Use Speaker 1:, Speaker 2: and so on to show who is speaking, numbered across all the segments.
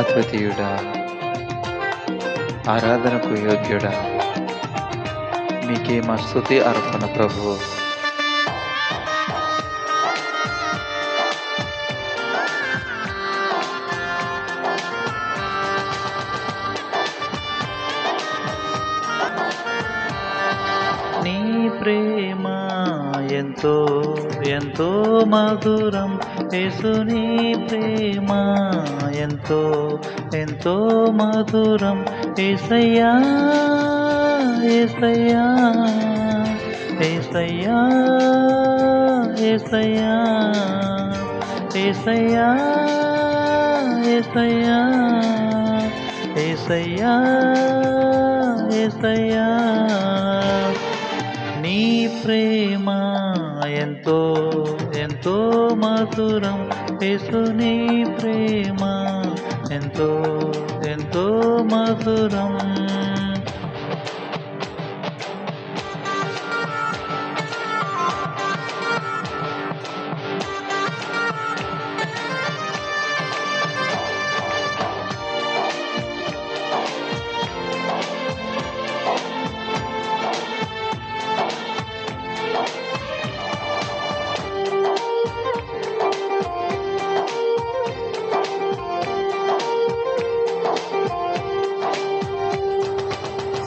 Speaker 1: అద్వితీయుడా, ఆరాధనకు యోగ్యుడా, మీకే మా స్తుతి అర్పణ ప్రభువు. నీ ప్రేమ ఎంతో ఎంతో మధురం, యేసు నీ ప్రేమ ఎంతో ఎంతో మధురం. యేసయ్యా యేసయ్యా యేసయ్యా యేసయ్యా యేసయ్యా యేసయ్యా యేసయ్యా యేసయ్యా నీ ప్రేమ ఎంతో ఎంతో మధురం, యేసు నీ ప్రేమ ఎంతో ఎంతో మధురం.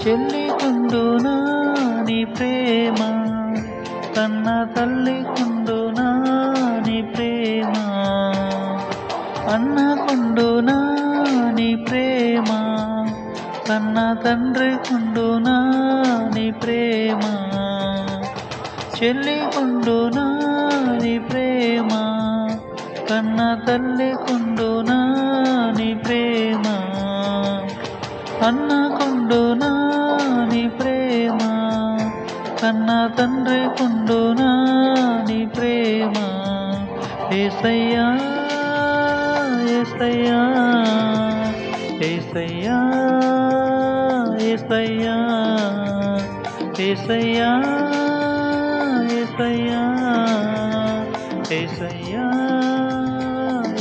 Speaker 1: చెల్లికుండునా నీ ప్రేమ, కన్న తల్లికుండునా నీ ప్రేమ, అన్నకుండునా నీ ప్రేమ, కన్న తండ్రికుండునా నీ ప్రేమ. చెల్లికుండునా నీ ప్రేమ, కన్న తల్లికుండునా నీ ప్రేమ, అన్నకుండునా నీ ప్రేమ, కన్న తండ్రికుండునా నీ ప్రేమ. యేసయ్యా యేసయ్యా యేసయ్యా యేసయ్యా యేసయ్యా యేసయ్యా యేసయ్యా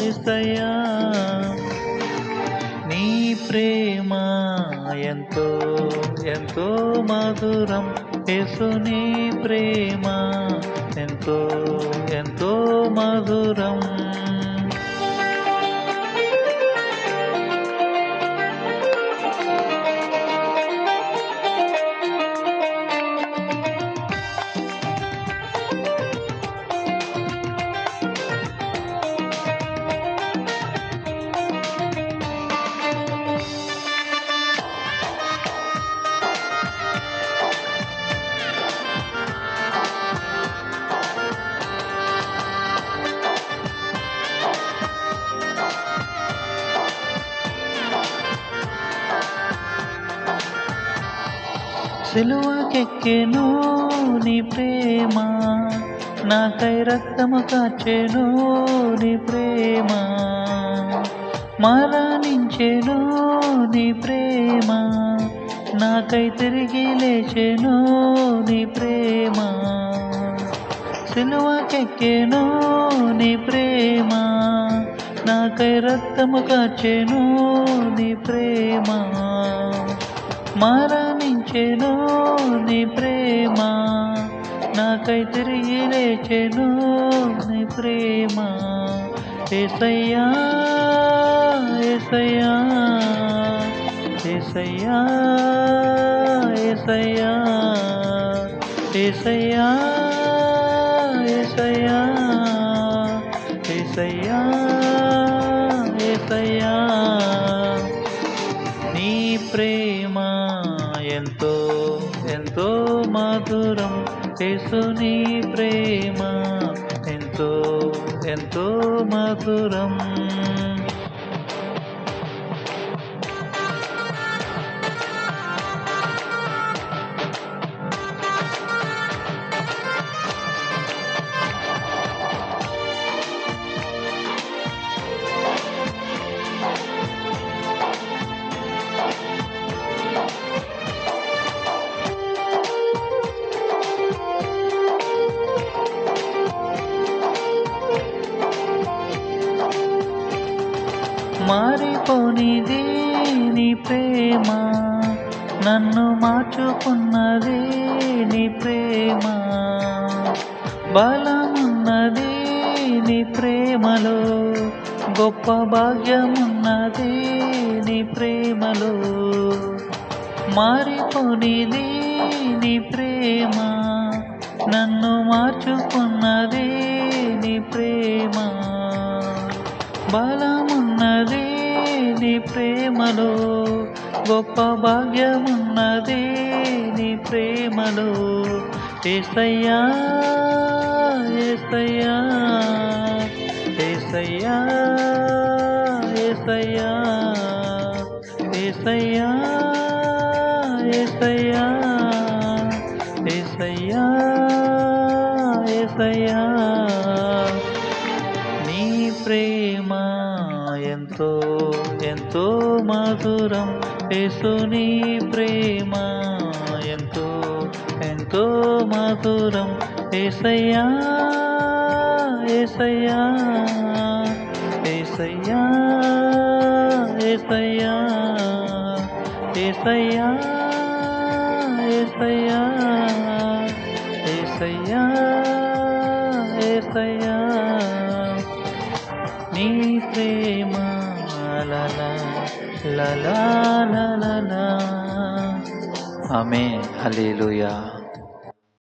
Speaker 1: యేసయ్యా నీ ప్రేమ ఎంతో ఎంతో మధురం, యేసు నీ ప్రేమ ఎంతో ఎంతో మధురం. సిలువకెక్కెను నీ ప్రేమ, నాకై రక్తము కాచెను నీ ప్రేమ, మరణించెను నీ ప్రేమ, నాకై తిరిగి లేచెను నీ ప్రేమ. సిలువకెక్కెను నీ ప్రేమ, నాకై రక్తము కాచెను నీ ప్రేమ, మరణించెను నీ ప్రేమ, నాకై తిరిగి లేచెను నీ ప్రేమ. యేసయ్యా యేసయ్యా యేసయ్యా యేసయ్యా యేసయ్యా యేసయ్యా యేసయ్యా యేసయ్యా నీ ప్రేమ ఎంతో ఎంతో మధురం, యేసు నీ ప్రేమ ఎంతో ఎంతో మధురం. మారిపోనిది నీ ప్రేమ, నన్ను మార్చుకున్నది నీ ప్రేమ. బలమున్నది నీ ప్రేమలో, గొప్ప భాగ్యమున్నది నీ ప్రేమలో. మారిపోనిది నీ ప్రేమ, నన్ను మార్చుకున్నది నీ ప్రేమ. బలమున్నది నీ ప్రేమలో, గొప్ప భాగ్యమున్నది నీ ప్రేమలో. యేసయ్యా యేసయ్యా యేసయ్యా యేసయ్యా యేసయ్యా యేసయ్యా యేసయ్యా యేసయ్యా. నీ ప్రేమ ఎంతో ఎంతో మధురం, యేసు నీ ప్రేమ ఎంతో ఎంతో మధురం. యేసయ్యా యేసయ్యా యేసయ్యా యేసయ్యా యేసయ్యా యేసయ్యా యేసయ్యా యేసయ్యా. నీ ప్రేమ లలా లలా లలా. ఆమేన్. హల్లెలూయా.